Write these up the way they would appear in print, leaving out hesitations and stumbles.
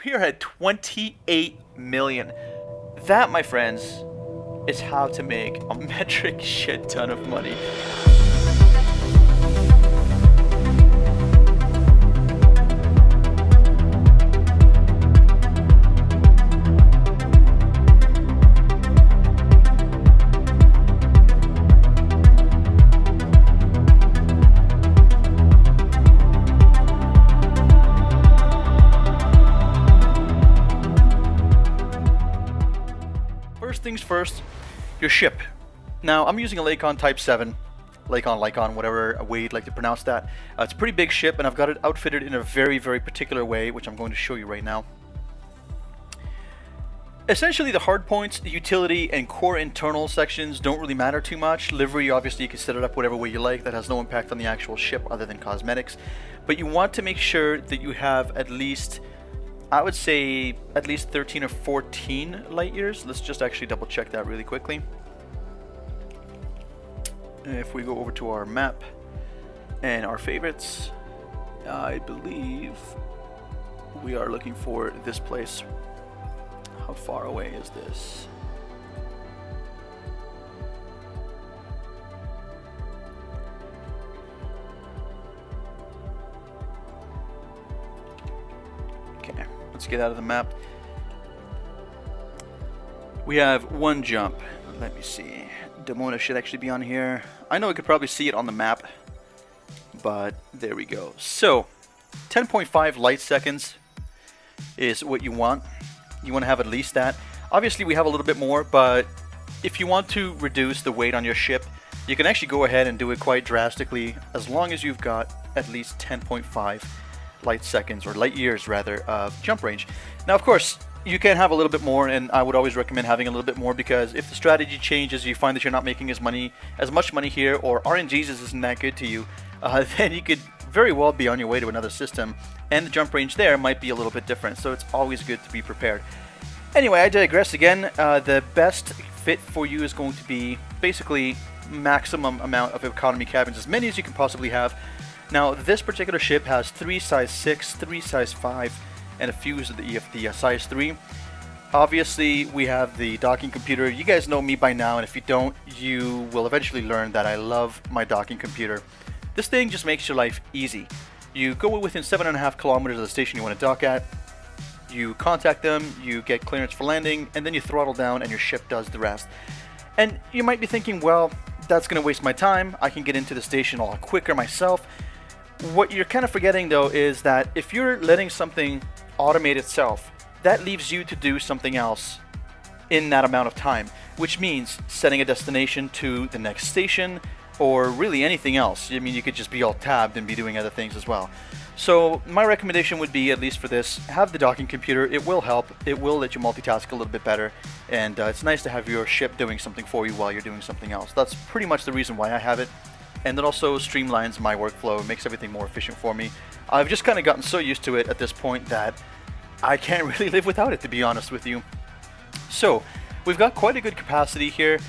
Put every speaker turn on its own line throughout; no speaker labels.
We are at 28 million. That, my friends, is how to make a metric shit ton of money. First things first, your ship. Now, I'm using a Lakon Type 7. Lycon, whatever way you'd like to pronounce that. It's a pretty big ship, and I've got it outfitted in a very, very particular way, which I'm going to show you right now. Essentially, the hard points, the utility, and core internal sections don't really matter too much. Livery, obviously, you can set it up whatever way you like. That has no impact on the actual ship other than cosmetics. But you want to make sure that you have at least, I would say, at least 13 or 14 light years. Let's just actually double check that really quickly. If we go over to our map and our favorites, I believe we are looking for this place. How far away is this? Okay, let's get out of the map. We have one jump. Let me see. Demona should actually be on here. I know I could probably see it on the map, but there we go. So, 10.5 light seconds is what you want. You want to have at least that. Obviously, we have a little bit more, but if you want to reduce the weight on your ship, you can actually go ahead and do it quite drastically as long as you've got at least 10.5 light seconds, or light years rather, of jump range. Now, of course, you can have a little bit more, and I would always recommend having a little bit more, because if the strategy changes, you find that you're not making as much money here, or RNGs isn't that good to you, then you could very well be on your way to another system, and the jump range there might be a little bit different, so it's always good to be prepared. Anyway, I digress again. The best fit for you is going to be basically maximum amount of economy cabins, as many as you can possibly have. Now, this particular ship has 3 size 6, 3 size 5, and a few of the size 3. Obviously, we have the docking computer. You guys know me by now, and if you don't, you will eventually learn that I love my docking computer. This thing just makes your life easy. You go within 7.5 kilometers of the station you want to dock at, you contact them, you get clearance for landing, and then you throttle down and your ship does the rest. And you might be thinking, well, that's going to waste my time. I can get into the station a lot quicker myself. What you're kind of forgetting, though, is that if you're letting something automate itself, that leaves you to do something else in that amount of time, which means setting a destination to the next station, or really anything else. I mean, you could just be all tabbed and be doing other things as well. So my recommendation would be, at least for this, have the docking computer. It will help. It will let you multitask a little bit better, and it's nice to have your ship doing something for you while you're doing something else. That's pretty much the reason why I have it, and it also streamlines my workflow. It makes everything more efficient for me. I've just kind of gotten so used to it at this point that I can't really live without it, to be honest with you. So we've got quite a good capacity here.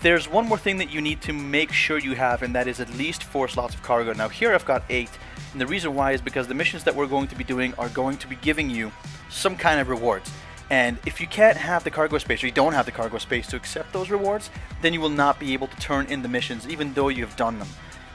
There's one more thing that you need to make sure you have, and that is at least 4 slots of cargo. Now here I've got 8, and the reason why is because the missions that we're going to be doing are going to be giving you some kind of rewards. And if you can't have the cargo space, or you don't have the cargo space to accept those rewards, then you will not be able to turn in the missions even though you've done them.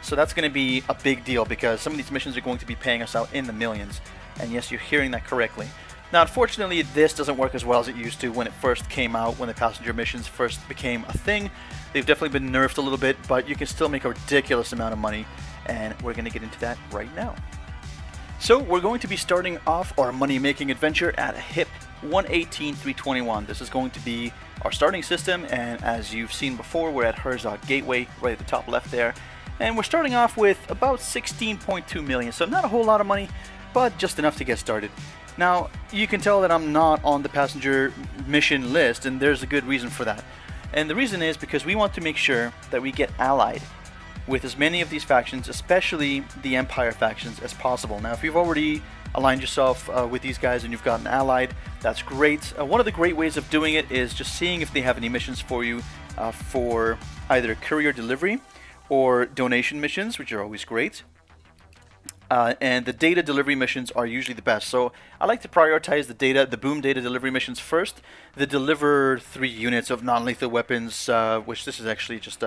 So that's going to be a big deal, because some of these missions are going to be paying us out in the millions. And yes, you're hearing that correctly. Now, unfortunately, this doesn't work as well as it used to when it first came out, when the passenger missions first became a thing. They've definitely been nerfed a little bit, but you can still make a ridiculous amount of money, and we're going to get into that right now. So we're going to be starting off our money-making adventure at HIP 118321. This is going to be our starting system, and as you've seen before, we're at Herzog Gateway, right at the top left there. And we're starting off with about 16.2 million, so not a whole lot of money, but just enough to get started. Now, you can tell that I'm not on the passenger mission list, and there's a good reason for that. And the reason is because we want to make sure that we get allied with as many of these factions, especially the Empire factions, as possible. Now, if you've already aligned yourself with these guys and you've gotten allied, that's great. One of the great ways of doing it is just seeing if they have any missions for you for either courier delivery or donation missions, which are always great. and the data delivery missions are usually the best. So I like to prioritize the boom data delivery missions first. The deliver 3 units of non-lethal weapons, which this is actually just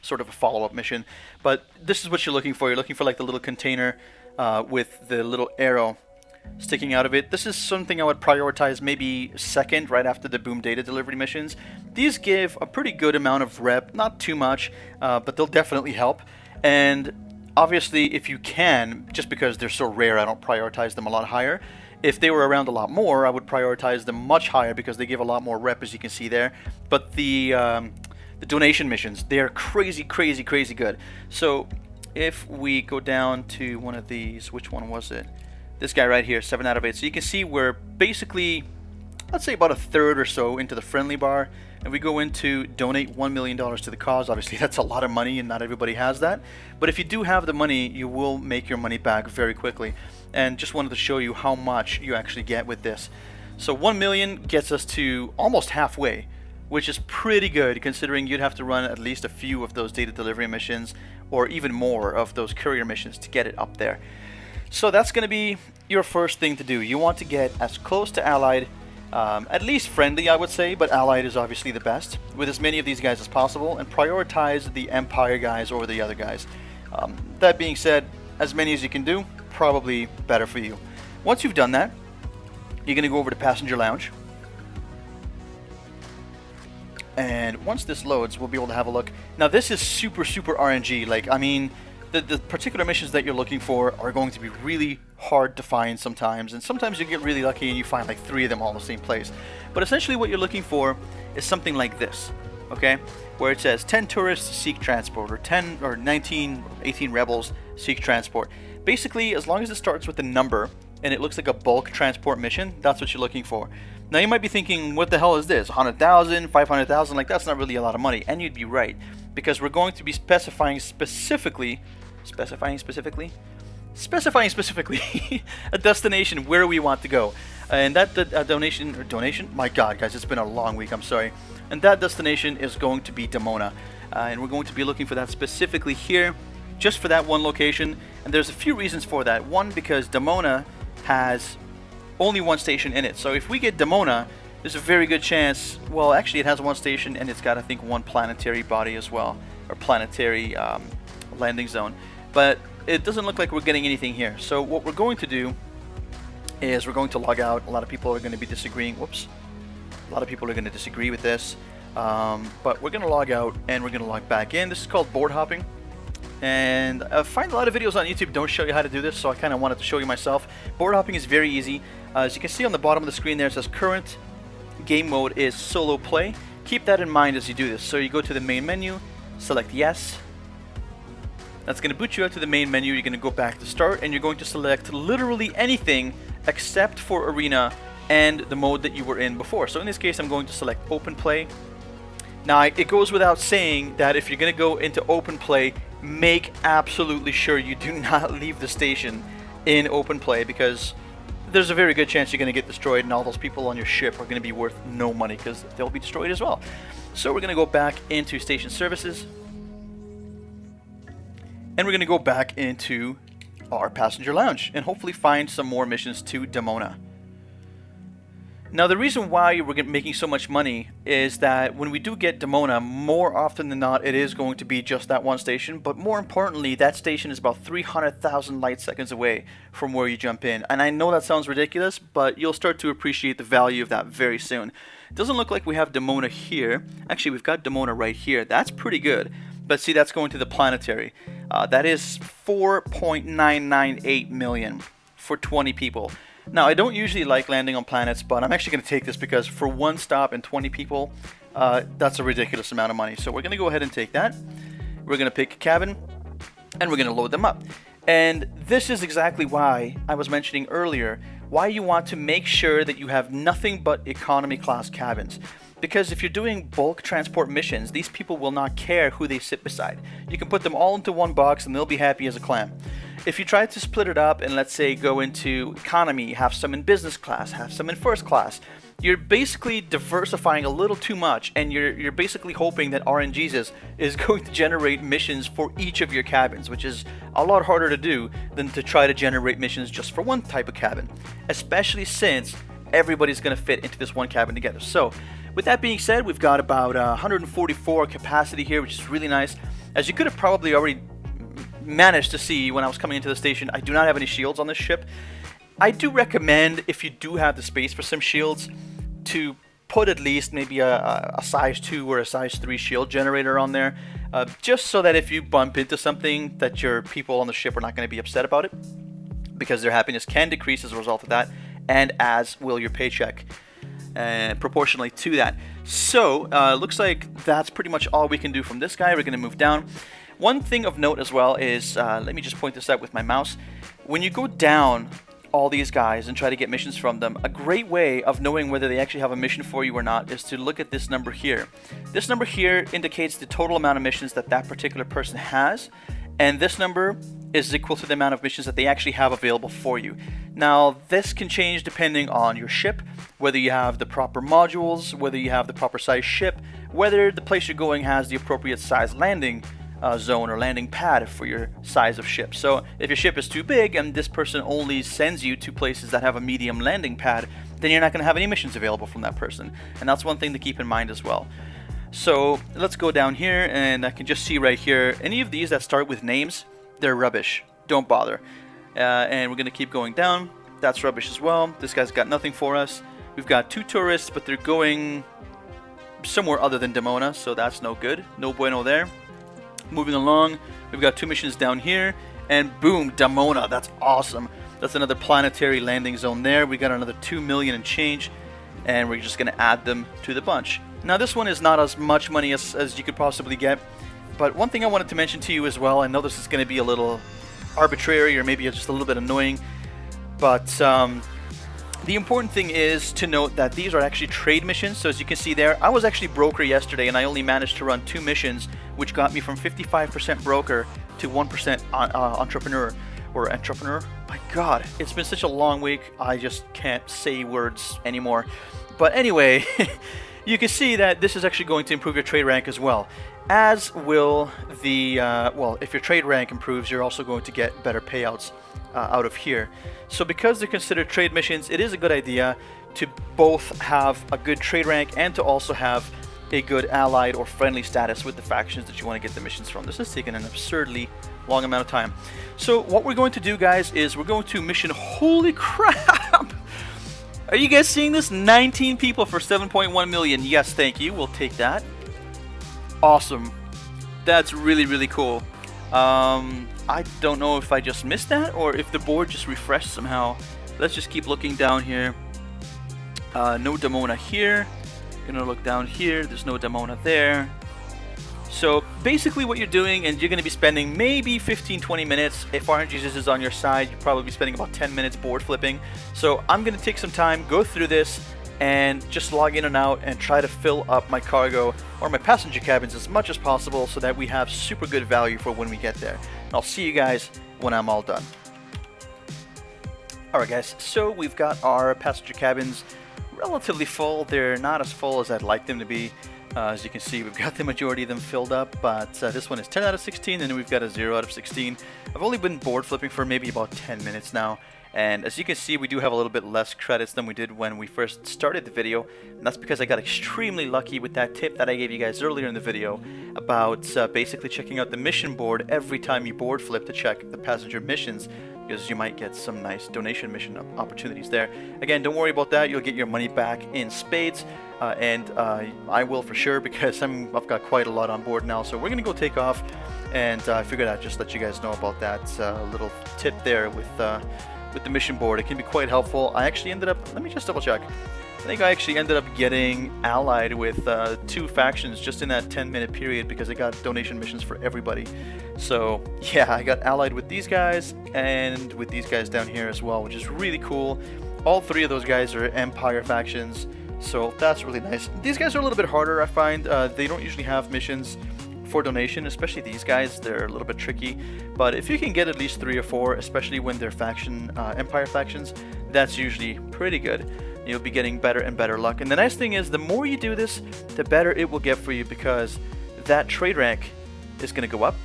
sort of a follow-up mission. But this is what you're looking for. You're looking for like the little container with the little arrow sticking out of it. This is something I would prioritize maybe second, right after the boom data delivery missions. These give a pretty good amount of rep, not too much, but they'll definitely help. And obviously, if you can, just because they're so rare, I don't prioritize them a lot higher. If they were around a lot more, I would prioritize them much higher because they give a lot more rep, as you can see there. But the donation missions, they're crazy, crazy, crazy good. So if we go down to one of these, which one was it? This guy right here, 7 out of 8. So you can see we're basically, let's say about a third or so into the friendly bar. And we go into donate $1 million to the cause. Obviously, that's a lot of money and not everybody has that. But if you do have the money, you will make your money back very quickly. And just wanted to show you how much you actually get with this. So 1 million gets us to almost halfway, which is pretty good considering you'd have to run at least a few of those data delivery missions or even more of those courier missions to get it up there. So that's going to be your first thing to do. You want to get as close to Allied, at least friendly, I would say, but Allied is obviously the best, with as many of these guys as possible, and prioritize the Empire guys over the other guys. That being said, as many as you can do, probably better for you. Once you've done that, you're going to go over to Passenger Lounge. And once this loads, we'll be able to have a look. Now this is super, super RNG. Like, I mean, the particular missions that you're looking for are going to be really hard to find sometimes, and sometimes you get really lucky and you find like 3 of them all in the same place. But essentially what you're looking for is something like this, okay? Where it says 10 tourists seek transport, or 10 or 19, 18 rebels seek transport. Basically, as long as it starts with a number and it looks like a bulk transport mission, that's what you're looking for. Now you might be thinking, what the hell is this? 100,000, 500,000, like that's not really a lot of money. And you'd be right, because we're going to be specifying specifically a destination where we want to go. And that donation, my god guys, it's been a long week, I'm sorry. And that destination is going to be Demona. And we're going to be looking for that specifically here, just for that one location. And there's a few reasons for that. One, because Demona has only one station in it. So if we get Demona, there's a very good chance, well actually it has one station and it's got I think one planetary body as well, or planetary landing zone. But it doesn't look like we're getting anything here. So what we're going to do is we're going to log out. A lot of people are going to be disagreeing. Whoops. A lot of people are going to disagree with this. But we're going to log out and we're going to log back in. This is called board hopping. And I find a lot of videos on YouTube don't show you how to do this, so I kind of wanted to show you myself. Board hopping is very easy. As you can see on the bottom of the screen there, it says current game mode is solo play. Keep that in mind as you do this. So you go to the main menu, select yes. That's going to boot you out to the main menu. You're going to go back to start, and you're going to select literally anything except for arena and the mode that you were in before. So in this case, I'm going to select open play. Now, it goes without saying that if you're going to go into open play, make absolutely sure you do not leave the station in open play, because there's a very good chance you're going to get destroyed, and all those people on your ship are going to be worth no money because they'll be destroyed as well. So we're going to go back into station services, and we're going to go back into our passenger lounge and hopefully find some more missions to Demona. Now, the reason why we're making so much money is that when we do get Demona, more often than not, it is going to be just that one station. But more importantly, that station is about 300,000 light seconds away from where you jump in. And I know that sounds ridiculous, but you'll start to appreciate the value of that very soon. It doesn't look like we have Demona here. Actually, we've got Demona right here. That's pretty good. But see, that's going to the planetary. That is 4.998 million for 20 people. Now, I don't usually like landing on planets, but I'm actually going to take this because for one stop and 20 people, that's a ridiculous amount of money. So we're going to go ahead and take that. We're going to pick a cabin, and we're going to load them up. And this is exactly why I was mentioning earlier, why you want to make sure that you have nothing but economy class cabins. Because if you're doing bulk transport missions, these people will not care who they sit beside. You can put them all into one box and they'll be happy as a clam. If you try to split it up and let's say go into economy, have some in business class, have some in first class, you're basically diversifying a little too much, and you're basically hoping that RNGesus is going to generate missions for each of your cabins, which is a lot harder to do than to try to generate missions just for one type of cabin, especially since everybody's going to fit into this one cabin together. So with that being said, we've got about 144 capacity here, which is really nice. As you could have probably already managed to see when I was coming into the station, I do not have any shields on this ship. I do recommend, if you do have the space for some shields, to put at least maybe a size 2 or a size 3 shield generator on there, just so that if you bump into something, that your people on the ship are not going to be upset about it, because their happiness can decrease as a result of that, and as will your paycheck proportionally to that. So looks like that's pretty much all we can do from this guy. We're going to move down. One thing of note as well is, let me just point this out with my mouse, when you go down all these guys and try to get missions from them, a great way of knowing whether they actually have a mission for you or not is to look at this number here. This number here indicates the total amount of missions that that particular person has, and this number is equal to the amount of missions that they actually have available for you. Now this can change depending on your ship, whether you have the proper modules, whether you have the proper size ship, whether the place you're going has the appropriate size landing zone or landing pad for your size of ship. So if your ship is too big and this person only sends you to places that have a medium landing pad, then you're not going to have any missions available from that person, and that's one thing to keep in mind as well. So let's go down here, and I can just see right here, any of these that start with names, they're rubbish, don't bother. And we're going to keep going down. That's rubbish as well. This guy's got nothing for us. We've got 2 tourists, but they're going somewhere other than Demona, so that's no good, no bueno there. Moving along, we've got 2 missions down here, and boom, Demona. That's awesome. That's another planetary landing zone there. We got another 2 million and change, and we're just going to add them to the bunch. Now this one is not as much money as you could possibly get, but one thing I wanted to mention to you as well, I know this is going to be a little arbitrary or maybe just a little bit annoying, but the important thing is to note that these are actually trade missions. So as you can see there, I was actually broker yesterday, and I only managed to run 2 missions, which got me from 55% broker to 1% entrepreneur. My god, it's been such a long week, I just can't say words anymore. But anyway, you can see that this is actually going to improve your trade rank as well, as will the well, if your trade rank improves, you're also going to get better payouts out of here. So because they're considered trade missions, it is a good idea to both have a good trade rank and to also have a good allied or friendly status with the factions that you want to get the missions from. This has taken an absurdly long amount of time. So what we're going to do, guys, is we're going to mission, holy crap, are you guys seeing this? 19 people for 7.1 million. Yes, thank you, we'll take that. Awesome, that's really, really cool. I don't know if I just missed that or if the board just refreshed somehow. Let's just keep looking down here. No Demona here. Gonna look down here, there's no Demona there. So basically what you're doing, and you're going to be spending maybe 15-20 minutes. If RNGesus is on your side, you'll probably be spending about 10 minutes board flipping. So I'm going to take some time, go through this, and just log in and out and try to fill up my cargo or my passenger cabins as much as possible so that we have super good value for when we get there. And I'll see you guys when I'm all done. Alright guys, so we've got our passenger cabins relatively full. They're not as full as I'd like them to be. As you can see, we've got the majority of them filled up, but this one is 10 out of 16, and then we've got a 0 out of 16. I've only been board flipping for maybe about 10 minutes now, and as you can see, we do have a little bit less credits than we did when we first started the video, and that's because I got extremely lucky with that tip that I gave you guys earlier in the video about basically checking out the mission board every time you board flip to check the passenger missions, because you might get some nice donation mission opportunities there. Again, don't worry about that, you'll get your money back in spades, and I will for sure, because I've got quite a lot on board now. So we're gonna go take off, and I figured I'd just let you guys know about that little tip there with the mission board. It can be quite helpful. I actually ended up, let me just double check, I think I actually ended up getting allied with 2 factions just in that 10-minute period, because I got donation missions for everybody. So yeah, I got allied with these guys and with these guys down here as well, which is really cool. All 3 of those guys are Empire factions, So that's really nice. These guys are a little bit harder, I find. They don't usually have missions for donation, especially these guys. They're a little bit tricky. But if you can get at least 3 or 4, especially when they're faction, Empire factions, that's usually pretty good. You'll be getting better and better luck. And the nice thing is, the more you do this, the better it will get for you, because that trade rank is going to go up.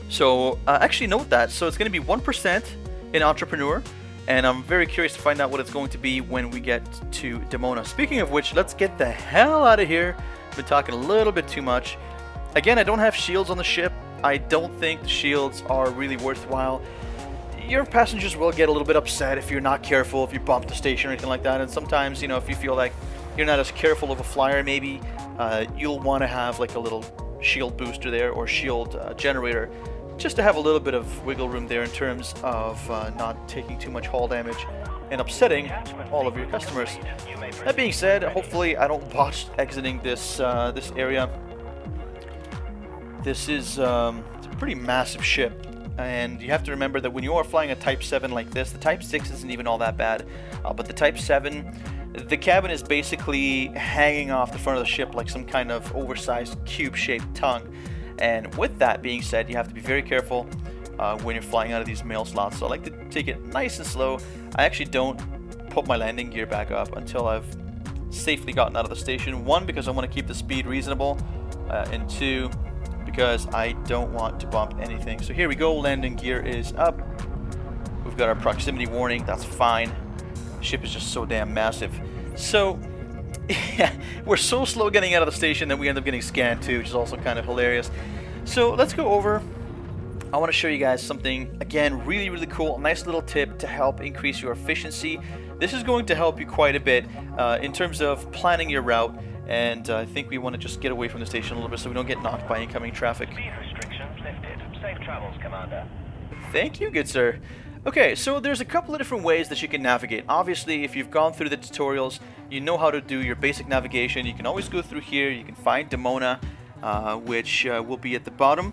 So actually note that. So it's going to be 1% in Entrepreneur. And I'm very curious to find out what it's going to be when we get to Demona. Speaking of which, let's get the hell out of here. I've been talking a little bit too much. Again, I don't have shields on the ship. I don't think the shields are really worthwhile. Your passengers will get a little bit upset if you're not careful, if you bump the station or anything like that. And sometimes, you know, if you feel like you're not as careful of a flyer, maybe you'll want to have like a little shield booster there, or shield generator, just to have a little bit of wiggle room there in terms of not taking too much hull damage and upsetting all of your customers. That being said, hopefully I don't botch exiting this this area. This is it's a pretty massive ship, and you have to remember that when you are flying a Type 7 like this, the Type 6 isn't even all that bad, but the Type 7, the cabin is basically hanging off the front of the ship like some kind of oversized cube-shaped tongue. And with that being said, you have to be very careful when you're flying out of these mail slots. So I like to take it nice and slow. I actually don't put my landing gear back up until I've safely gotten out of the station. 1, because I want to keep the speed reasonable, and 2, because I don't want to bump anything. So here we go, landing gear is up. We've got our proximity warning, that's fine. The ship is just so damn massive. So yeah, we're so slow getting out of the station that we end up getting scanned too, which is also kind of hilarious. So let's go over. I want to show you guys something, again, really, really cool. A nice little tip to help increase your efficiency. This is going to help you quite a bit in terms of planning your route. And I think we want to just get away from the station a little bit so we don't get knocked by incoming traffic.
Speed restrictions lifted. Safe travels, Commander.
Thank you, good sir. Okay, so there's a couple of different ways that you can navigate. Obviously, if you've gone through the tutorials, you know how to do your basic navigation. You can always go through here. You can find Demona, which will be at the bottom.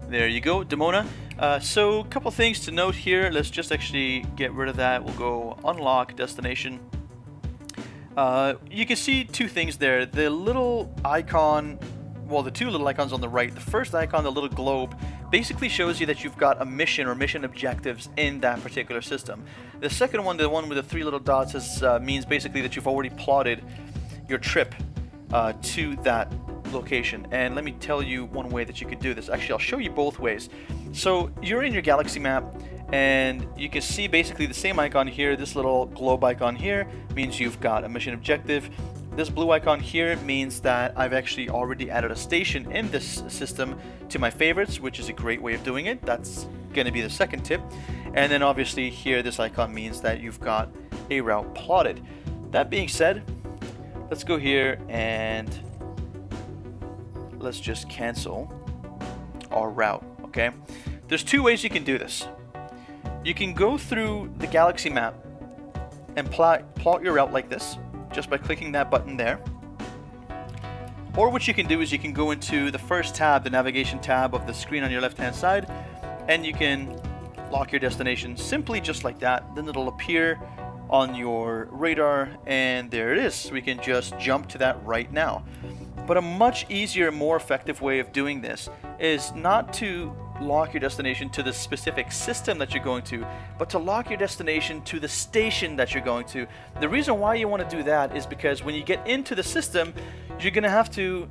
There you go, Demona. So a couple things to note here. Let's just actually get rid of that. We'll go unlock destination. You can see 2 things there. The little icon, well, the 2 little icons on the right. The first icon, the little globe, basically shows you that you've got a mission or mission objectives in that particular system. The second one, the one with the 3 little dots, means basically that you've already plotted your trip to that location. And let me tell you one way that you could do this. Actually, I'll show you both ways. So you're in your galaxy map, and you can see basically the same icon here. This little globe icon here means you've got a mission objective. This blue icon here means that I've actually already added a station in this system to my favorites, which is a great way of doing it. That's going to be the second tip. And then obviously here, this icon means that you've got a route plotted. That being said, let's go here and let's just cancel our route, okay? There's 2 ways you can do this. You can go through the galaxy map and plot your route like this, just by clicking that button there. Or what you can do is you can go into the first tab, the navigation tab of the screen on your left hand side, and you can lock your destination simply just like that. Then it'll appear on your radar, and there it is. We can just jump to that right now. But a much easier, more effective way of doing this is not to lock your destination to the specific system that you're going to, but to lock your destination to the station that you're going to. The reason why you want to do that is because when you get into the system, you're going to have to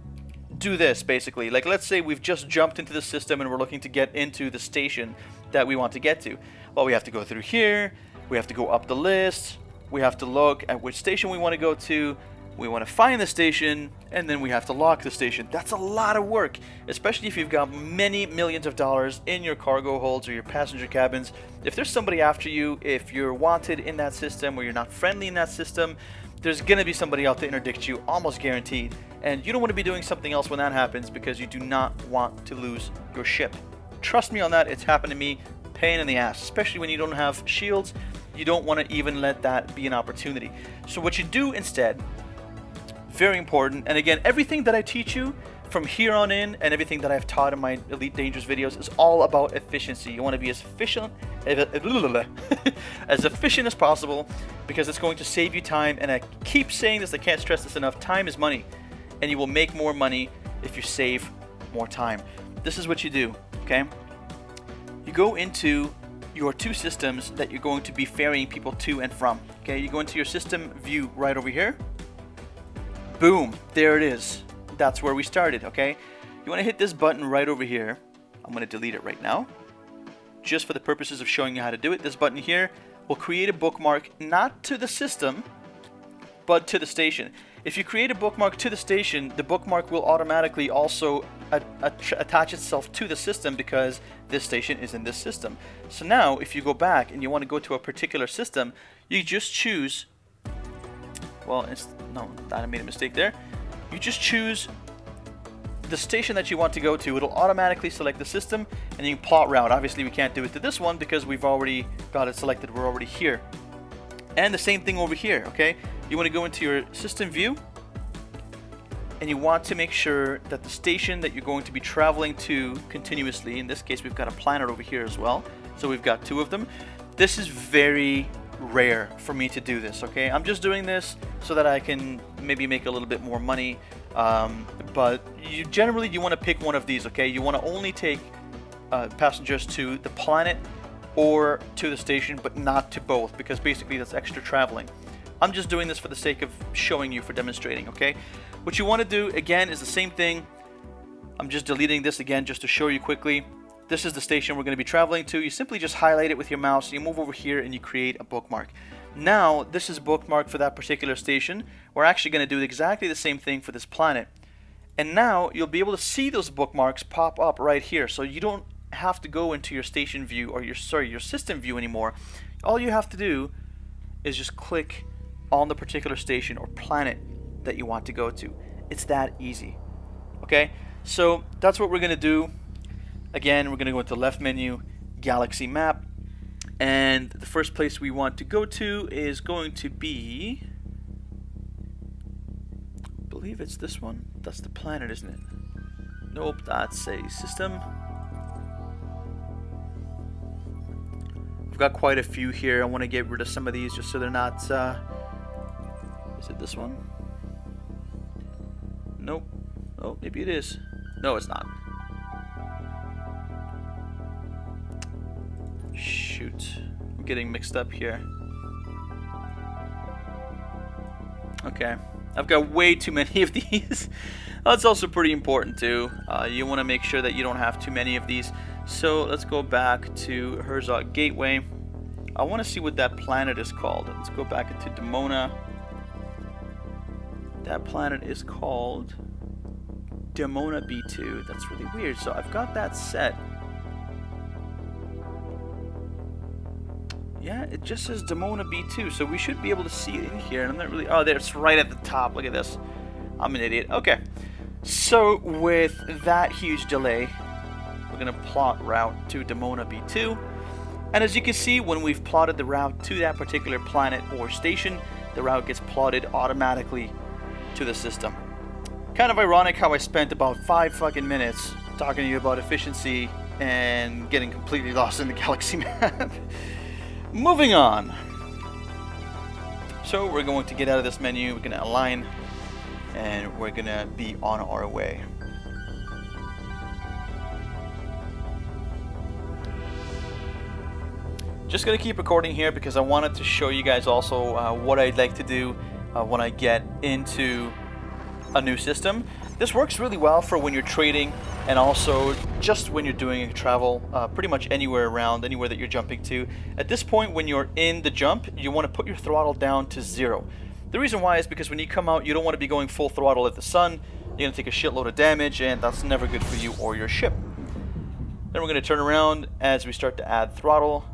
do this basically. Like, let's say we've just jumped into the system and we're looking to get into the station that we want to get to. Well, we have to go through here, we have to go up the list, we have to look at which station we want to go to, we want to find the station, and then we have to lock the station. That's a lot of work, especially if you've got many millions of dollars in your cargo holds or your passenger cabins. If there's somebody after you, if you're wanted in that system or you're not friendly in that system, there's going to be somebody out to interdict you, almost guaranteed. And you don't want to be doing something else when that happens, because you do not want to lose your ship. Trust me on that, it's happened to me. Pain in the ass, especially when you don't have shields. You don't want to even let that be an opportunity. So what you do instead, very important, and again, everything that I teach you, from here on in, and everything that I've taught in my Elite Dangerous videos is all about efficiency. You want to be as efficient as efficient as possible, because it's going to save you time. And I keep saying this, I can't stress this enough. Time is money, and you will make more money if you save more time. This is what you do, okay? You go into your two systems that you're going to be ferrying people to and from, okay? You go into your system view right over here. Boom, there it is. That's where we started, okay? You want to hit this button right over here. I'm going to delete it right now, just for the purposes of showing you how to do it. This button here will create a bookmark, not to the system, but to the station. If you create a bookmark to the station, the bookmark will automatically also attach itself to the system, because this station is in this system. So now, if you go back and you want to go to a particular system, you just choose, well, no, I made a mistake there. You just choose the station that you want to go to. It'll automatically select the system, and you can plot route. Obviously, we can't do it to this one because we've already got it selected. We're already here. And the same thing over here, okay? You want to go into your system view, and you want to make sure that the station that you're going to be traveling to continuously, in this case, we've got a planet over here as well. So we've got two of them. This is very rare for me to do this, okay? I'm just doing this so that I can maybe make a little bit more money, but you want to pick one of these, okay? You want to only take passengers to the planet or to the station, but not to both, because basically that's extra traveling. I'm just doing this for the sake of showing you, for demonstrating, okay? What you want to do again is the same thing. I'm just deleting this again just to show you quickly. This is the station we're going to be traveling to. You simply just highlight it with your mouse, you move over here, and you create a bookmark. Now, this is bookmarked for that particular station. We're actually going to do exactly the same thing for this planet. And now, you'll be able to see those bookmarks pop up right here. So you don't have to go into your station view, or your system view anymore. All you have to do is just click on the particular station or planet that you want to go to. It's that easy. Okay? So, that's what we're going to do. Again, we're going to go into left menu, Galaxy Map, and the first place we want to go to is going to be, I believe it's this one. That's the planet, isn't it? Nope, that's a system. I've got quite a few here. I want to get rid of some of these just so they're not, is it this one? Nope. Oh, maybe it is. No, it's not. Shoot, I'm getting mixed up here. Okay, I've got way too many of these. That's also pretty important too. You want to make sure that you don't have too many of these. So let's go back to Herzog Gateway. I want to see what that planet is called. Let's go back into Demona. That planet is called Demona B2. That's really weird. So I've got that set. Yeah, it just says Demona B2, so we should be able to see it in here. And I'm not really... Oh, there, it's right at the top. Look at this. I'm an idiot. Okay. So, with that huge delay, we're going to plot route to Demona B2. And as you can see, when we've plotted the route to that particular planet or station, the route gets plotted automatically to the system. Kind of ironic how I spent about 5 fucking minutes talking to you about efficiency and getting completely lost in the Galaxy Map. Moving on. So we're going to get out of this menu, we're going to align, and we're going to be on our way. Just going to keep recording here because I wanted to show you guys also what I'd like to do when I get into a new system. This works really well for when you're trading, and also just when you're doing travel pretty much anywhere around, anywhere that you're jumping to. At this point, when you're in the jump, you want to put your throttle down to 0. The reason why is because when you come out, you don't want to be going full throttle at the sun. You're going to take a shitload of damage, and that's never good for you or your ship. Then we're going to turn around as we start to add throttle,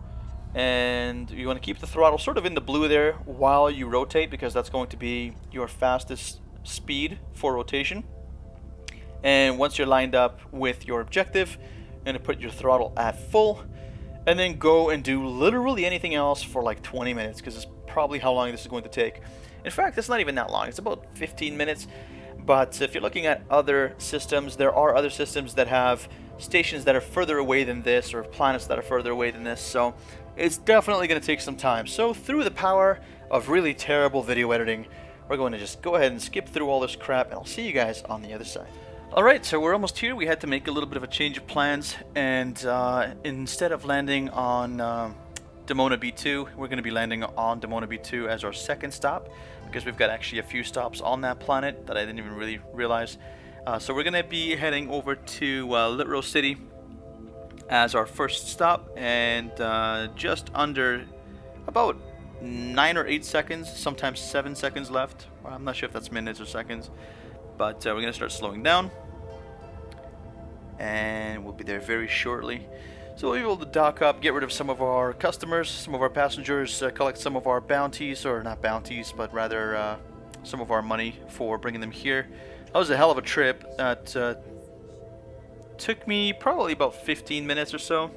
and you want to keep the throttle sort of in the blue there while you rotate, because that's going to be your fastest speed for rotation. And once you're lined up with your objective, you're going to put your throttle at full, and then go and do literally anything else for like 20 minutes, because it's probably how long this is going to take. In fact, it's not even that long. It's about 15 minutes. But if you're looking at other systems, there are other systems that have stations that are further away than this, or planets that are further away than this, so it's definitely going to take some time. So through the power of really terrible video editing, we're going to just go ahead and skip through all this crap, and I'll see you guys on the other side. Alright, so we're almost here. We had to make a little bit of a change of plans, and instead of landing on Demona B2, we're going to be landing on Demona B2 as our second stop, because we've got actually a few stops on that planet that I didn't even really realize. So we're going to be heading over to Litro City as our first stop, and just under about 9 or 8 seconds, sometimes 7 seconds left. I'm not sure if that's minutes or seconds, but we're going to start slowing down, and we'll be there very shortly. So we'll be able to dock up, get rid of some of our customers, some of our passengers, collect some of our bounties, or not bounties, but rather some of our money for bringing them here. That was a hell of a trip. That took me probably about 15 minutes or so.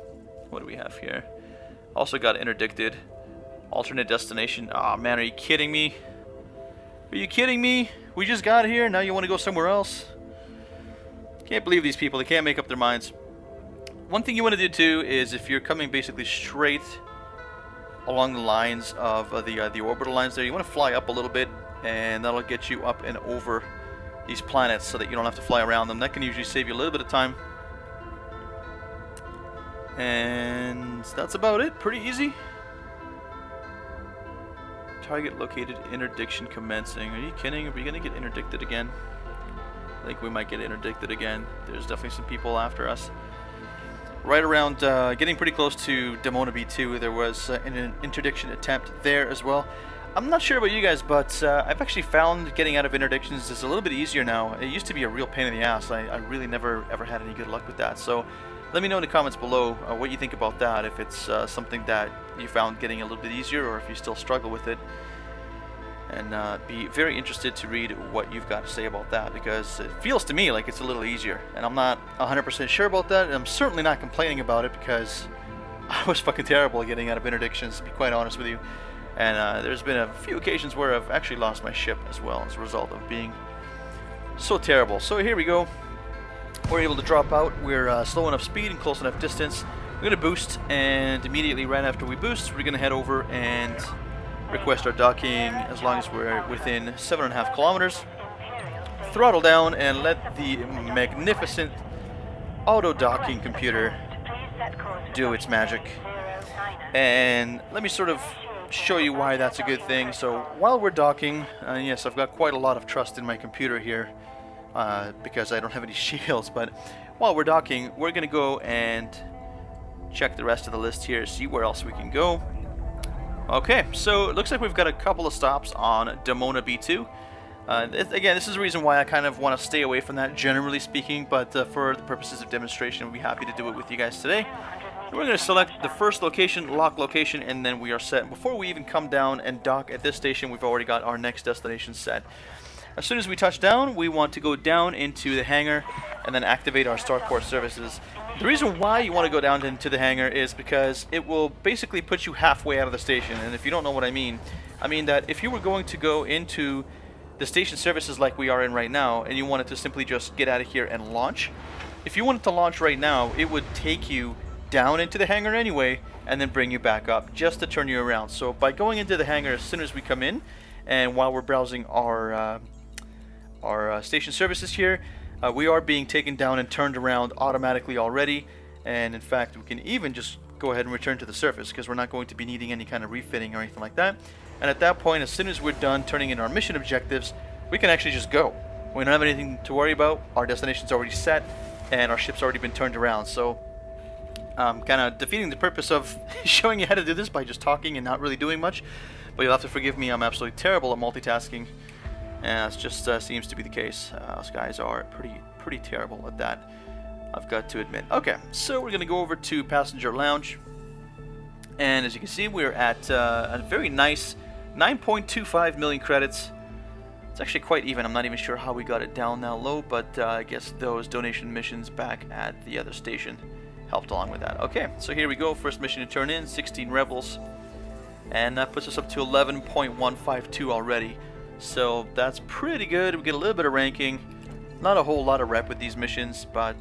What do we have here? Also got interdicted. Alternate destination. Aw, man, are you kidding me? Are you kidding me? We just got here, now you want to go somewhere else? Can't believe these people, they can't make up their minds. One thing you want to do too is, if you're coming basically straight along the lines of the orbital lines there, you want to fly up a little bit, and that'll get you up and over these planets so that you don't have to fly around them. That can usually save you a little bit of time. And that's about it. Pretty easy. Target located, interdiction commencing. Are you kidding? Are we going to get interdicted again? I think we might get interdicted again. There's definitely some people after us. Right around, getting pretty close to Demona B2, there was an interdiction attempt there as well. I'm not sure about you guys, but I've actually found getting out of interdictions is a little bit easier now. It used to be a real pain in the ass. I really never ever had any good luck with that. So let me know in the comments below what you think about that, if it's something that you found getting a little bit easier, or if you still struggle with it. And be very interested to read what you've got to say about that, because it feels to me like it's a little easier, and I'm not 100% sure about that, and I'm certainly not complaining about it, because I was fucking terrible at getting out of interdictions, to be quite honest with you. And there's been a few occasions where I've actually lost my ship as well as a result of being so terrible. So here we go. We're able to drop out. We're slow enough speed and close enough distance. We're going to boost, and immediately right after we boost, we're going to head over and request our docking as long as we're within 7.5 kilometers. Throttle down and let the magnificent auto docking computer do its magic. And let me sort of show you why that's a good thing. So while we're docking, yes, I've got quite a lot of trust in my computer here because I don't have any shields, but while we're docking, we're going to go and check the rest of the list here, see where else we can go. Okay, so it looks like we've got a couple of stops on Demona B2. Again, this is the reason why I kind of want to stay away from that, generally speaking, but for the purposes of demonstration, we'll be happy to do it with you guys today. We're going to select the first location, lock location, and then we are set. Before we even come down and dock at this station, we've already got our next destination set. As soon as we touch down, we want to go down into the hangar and then activate our starport services. The reason why you want to go down into the hangar is because it will basically put you halfway out of the station. And if you don't know what I mean that if you were going to go into the station services like we are in right now, and you wanted to simply just get out of here and launch, if you wanted to launch right now, it would take you down into the hangar anyway, and then bring you back up just to turn you around. So by going into the hangar as soon as we come in, and while we're browsing our station services here, we are being taken down and turned around automatically already. And in fact, we can even just go ahead and return to the surface, because we're not going to be needing any kind of refitting or anything like that. And at that point, as soon as we're done turning in our mission objectives, we can actually just go. We don't have anything to worry about. Our destination's already set, and our ship's already been turned around. So kind of defeating the purpose of showing you how to do this by just talking and not really doing much. But you'll have to forgive me, I'm absolutely terrible at multitasking, and it just seems to be the case. Us guys are pretty terrible at that, I've got to admit. Okay, so we're going to go over to Passenger Lounge, and as you can see, we're at a very nice 9.25 million credits. It's actually quite even. I'm not even sure how we got it down that low, but I guess those donation missions back at the other station helped along with that. Okay, so here we go. First mission to turn in, 16 rebels, and that puts us up to 11.152 already. So that's pretty good. We get a little bit of ranking. Not a whole lot of rep with these missions, but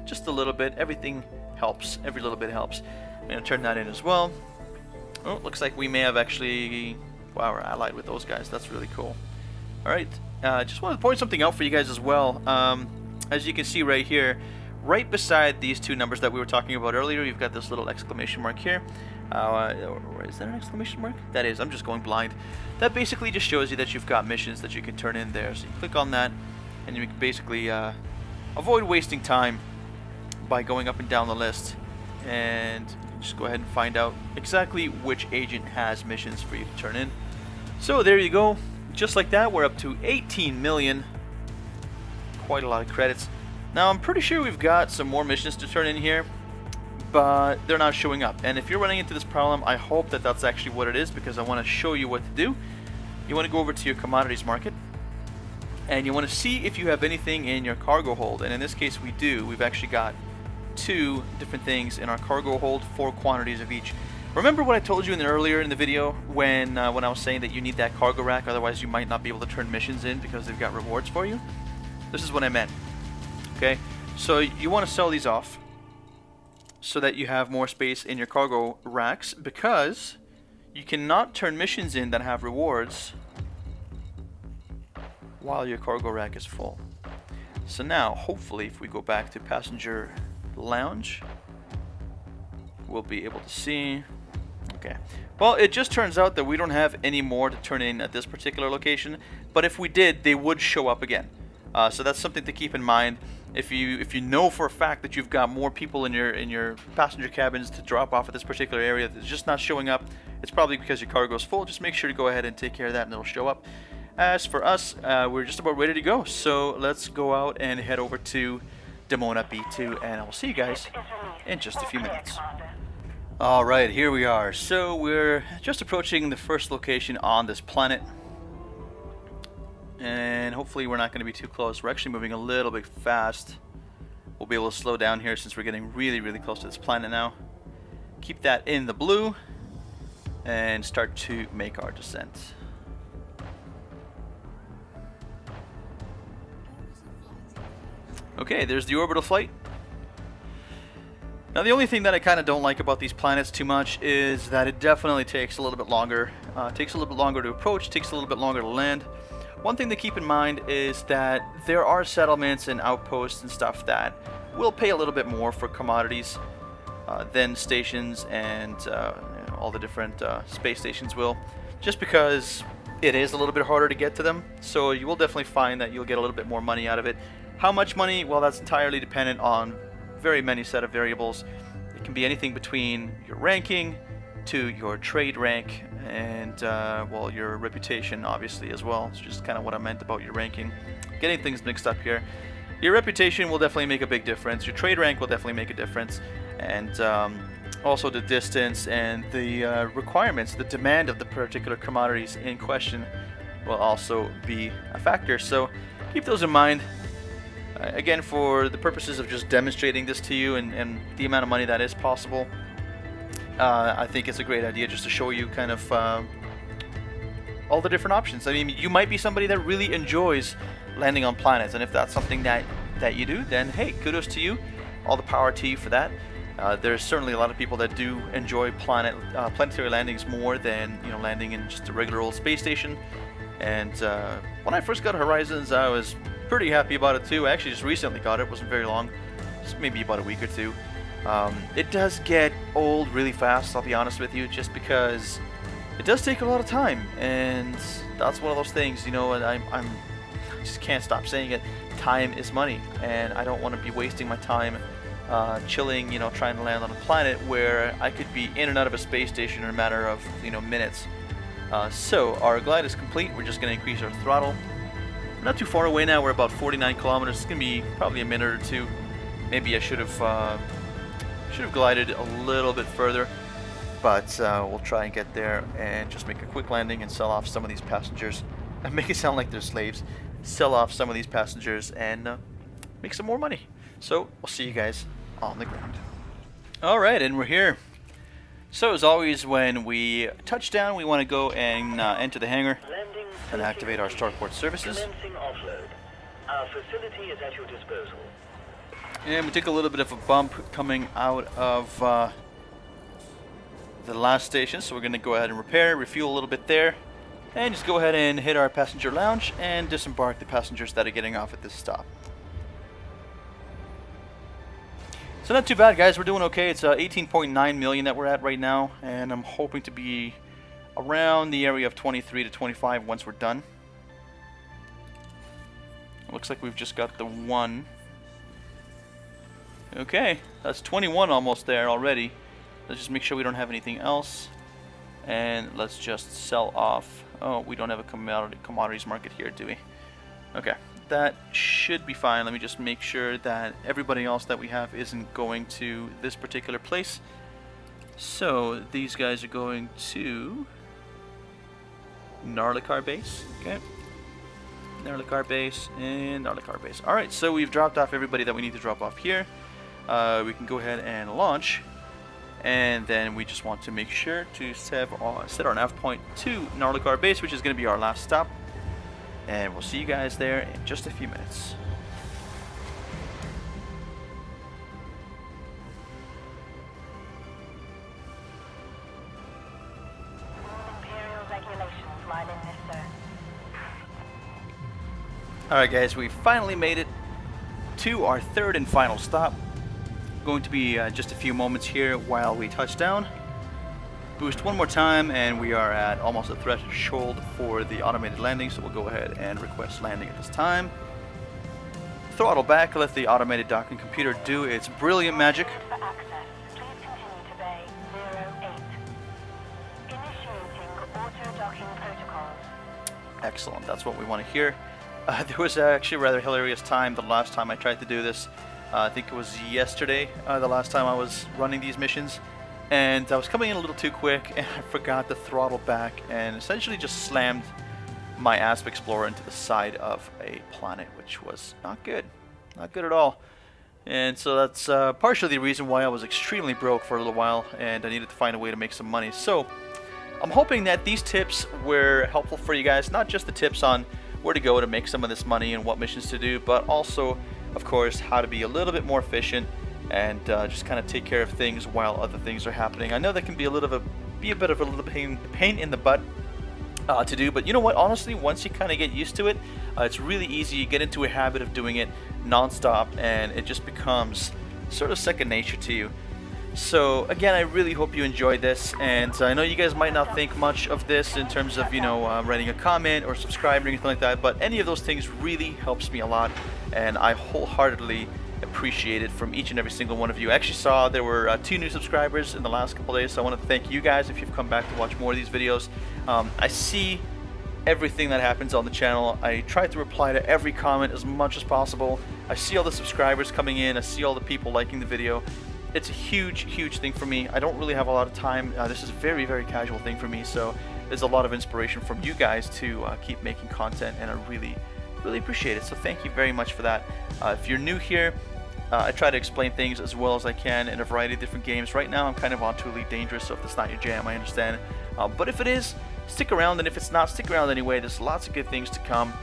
just a little bit. Everything helps. Every little bit helps. I'm going to turn that in as well. Oh, looks like we may have actually... Wow, we're allied with those guys. That's really cool. Alright, just wanted to point something out for you guys as well. As you can see right here, right beside these two numbers that we were talking about earlier, you've got this little exclamation mark here. Is that an exclamation mark? That is. I'm just going blind. That basically just shows you that you've got missions that you can turn in there. So you click on that, and you can basically avoid wasting time by going up and down the list, and just go ahead and find out exactly which agent has missions for you to turn in. So there you go. Just like that, we're up to 18 million. Quite a lot of credits. Now I'm pretty sure we've got some more missions to turn in here, but they're not showing up. And if you're running into this problem, I hope that that's actually what it is, because I want to show you what to do. You want to go over to your commodities market, and you want to see if you have anything in your cargo hold. And in this case we do. We've actually got 2 different things in our cargo hold, 4 quantities of each. Remember what I told you earlier in the video when I was saying that you need that cargo rack, otherwise you might not be able to turn missions in because they've got rewards for you? This is what I meant. Okay, so you want to sell these off so that you have more space in your cargo racks, because you cannot turn missions in that have rewards while your cargo rack is full. So now, hopefully, if we go back to passenger lounge, we'll be able to see. Okay, well, it just turns out that we don't have any more to turn in at this particular location, but if we did, they would show up again. So that's something to keep in mind. If you know for a fact that you've got more people in your passenger cabins to drop off at this particular area that's just not showing up, it's probably because your cargo is full. Just make sure to go ahead and take care of that, and it'll show up. As for us, we're just about ready to go. So let's go out and head over to Demona B2, and I'll see you guys in just a few minutes. Alright, here we are. So we're just approaching the first location on this planet, and hopefully we're not going to be too close. We're actually moving a little bit fast. We'll be able to slow down here since we're getting really, really close to this planet now. Keep that in the blue and start to make our descent. Okay, there's the orbital flight. Now the only thing that I kind of don't like about these planets too much is that it definitely takes a little bit longer. Takes a little bit longer to approach, takes a little bit longer to land. One thing to keep in mind is that there are settlements and outposts and stuff that will pay a little bit more for commodities than stations and all the different space stations will, just because it is a little bit harder to get to them. So you will definitely find that you'll get a little bit more money out of it. How much money? Well, that's entirely dependent on very many set of variables. It can be anything between your ranking to your trade rank and well, your reputation obviously as well. It's just kind of what I meant about your ranking. Getting things mixed up here. Your reputation will definitely make a big difference. Your trade rank will definitely make a difference, and also the distance and the requirements, the demand of the particular commodities in question will also be a factor. So keep those in mind. Again, for the purposes of just demonstrating this to you and the amount of money that is possible, I think it's a great idea just to show you kind of all the different options. I mean, you might be somebody that really enjoys landing on planets, and if that's something that you do, then hey, kudos to you. All the power to you for that. There's certainly a lot of people that do enjoy planetary landings more than landing in just a regular old space station. And when I first got Horizons, I was pretty happy about it too. I actually just recently got it. It wasn't very long, just maybe about a week or two. It does get old really fast, I'll be honest with you, just because it does take a lot of time, and that's one of those things, and I just can't stop saying it. Time is money, and I don't want to be wasting my time chilling, trying to land on a planet where I could be in and out of a space station in a matter of minutes. So our glide is complete. We're just going to increase our throttle. We're not too far away now. We're about 49 kilometers. It's going to be probably a minute or two. Maybe I should have glided a little bit further, but we'll try and get there and just make a quick landing and sell off some of these passengers and make it sound like they're slaves. Sell off some of these passengers and make some more money. So we'll see you guys on the ground. All right, and we're here. So as always, when we touch down, we want to go and enter the hangar
Landing
and activate our
safety
starport services.
Commencing offload. Our facility is at your disposal.
And we took a little bit of a bump coming out of the last station, so we're going to go ahead and repair, refuel a little bit there, and just go ahead and hit our passenger lounge and disembark the passengers that are getting off at this stop. So not too bad, guys. We're doing okay. It's 18.9 million that we're at right now, and I'm hoping to be around the area of 23 to 25 once we're done. It looks like we've just got the one. Okay, that's 21 almost there already. Let's just make sure we don't have anything else, and let's just sell off. Oh, we don't have a commodities market here, do we? Okay. That should be fine. Let me just make sure that everybody else that we have isn't going to this particular place. So these guys are going to Narlikar base. Okay. Narlikar base and Narlikar base. Alright, so we've dropped off everybody that we need to drop off here. We can go ahead and launch. And then we just want to make sure to set our nav point to Narlikar base, which is going to be our last stop. And we'll see you guys there in just a few minutes.
Imperial regulations line in this, sir.
Alright guys, we finally made it to our third and final stop. Going to be just a few moments here while we touch down. Boost one more time, and we are at almost a threshold for the automated landing, so we'll go ahead and request landing at this time. Throttle back, let the automated docking computer do its brilliant magic.
For access, please continue to bay 08. Initiating auto-docking protocols.
Excellent, that's what we want to hear. There was actually a rather hilarious time the last time I tried to do this. I think it was yesterday, the last time I was running these missions. And I was coming in a little too quick, and I forgot to throttle back and essentially just slammed my Asp Explorer into the side of a planet, which was not good. Not good at all. And so that's partially the reason why I was extremely broke for a little while, and I needed to find a way to make some money. So I'm hoping that these tips were helpful for you guys, not just the tips on where to go to make some of this money and what missions to do, but also, of course, how to be a little bit more efficient and just kind of take care of things while other things are happening. I know that can be a bit of a pain in the butt to do, but you know what? Honestly, once you kind of get used to it, it's really easy. You get into a habit of doing it non-stop, and it just becomes sort of second nature to you. So again, I really hope you enjoyed this, and I know you guys might not think much of this in terms of, you know, writing a comment or subscribing or anything like that, but any of those things really helps me a lot, and I wholeheartedly appreciate it from each and every single one of you. I actually saw there were 2 new subscribers in the last couple days, so I want to thank you guys if you've come back to watch more of these videos. I see everything that happens on the channel. I try to reply to every comment as much as possible. I see all the subscribers coming in. I see all the people liking the video. It's a huge thing for me. I don't really have a lot of time. This is a very casual thing for me, so there's a lot of inspiration from you guys to keep making content, and I really appreciate it. So thank you very much for that. If you're new here, I try to explain things as well as I can in a variety of different games. Right now I'm kind of on to Elite Dangerous, so if that's not your jam, I understand. But if it is, stick around, and if it's not, stick around anyway. There's lots of good things to come.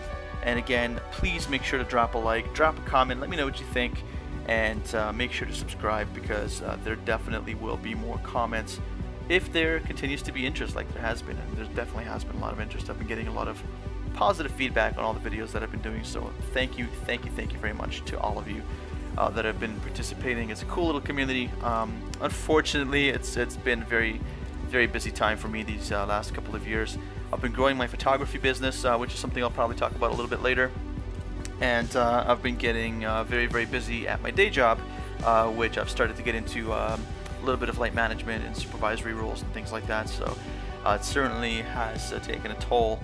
And again, please make sure to drop a like, drop a comment, let me know what you think, and make sure to subscribe, because there definitely will be more comments if there continues to be interest like there has been. And there definitely has been a lot of interest. I've been getting a lot of positive feedback on all the videos that I've been doing, so thank you very much to all of you that have been participating. It's a cool little community. Unfortunately, it's been very busy time for me these last couple of years. I've been growing my photography business, which is something I'll probably talk about a little bit later, and I've been getting very busy at my day job, which I've started to get into a little bit of light management and supervisory roles and things like that. So it certainly has taken a toll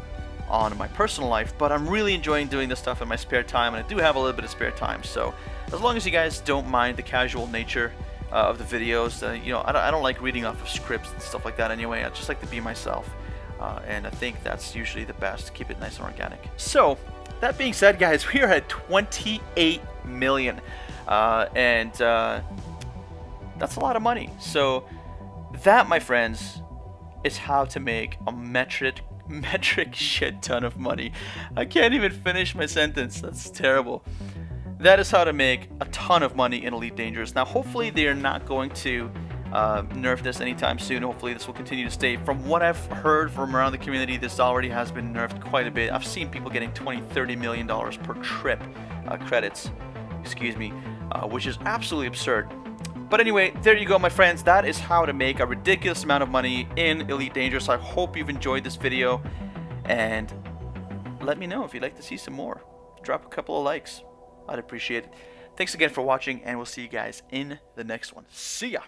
on my personal life, but I'm really enjoying doing this stuff in my spare time, and I do have a little bit of spare time. So as long as you guys don't mind the casual nature of the videos, you know, I don't like reading off of scripts and stuff like that anyway. I just like to be myself, and I think that's usually the best to keep it nice and organic. So that being said, guys, we are at 28 million, and that's a lot of money. So That, my friends, is how to make a metric shit ton of money. I can't even finish my sentence. That's terrible. That is how to make a ton of money in Elite Dangerous. Now, hopefully they are not going to nerf this anytime soon. Hopefully this will continue to stay. From what I've heard from around the community, this already has been nerfed quite a bit. I've seen people getting $20-30 million per trip credits, excuse me, which is absolutely absurd. But anyway, there you go, my friends. That is how to make a ridiculous amount of money in Elite Dangerous. I hope you've enjoyed this video, and let me know if you'd like to see some more. Drop a couple of likes. I'd appreciate it. Thanks again for watching, and we'll see you guys in the next one. See ya!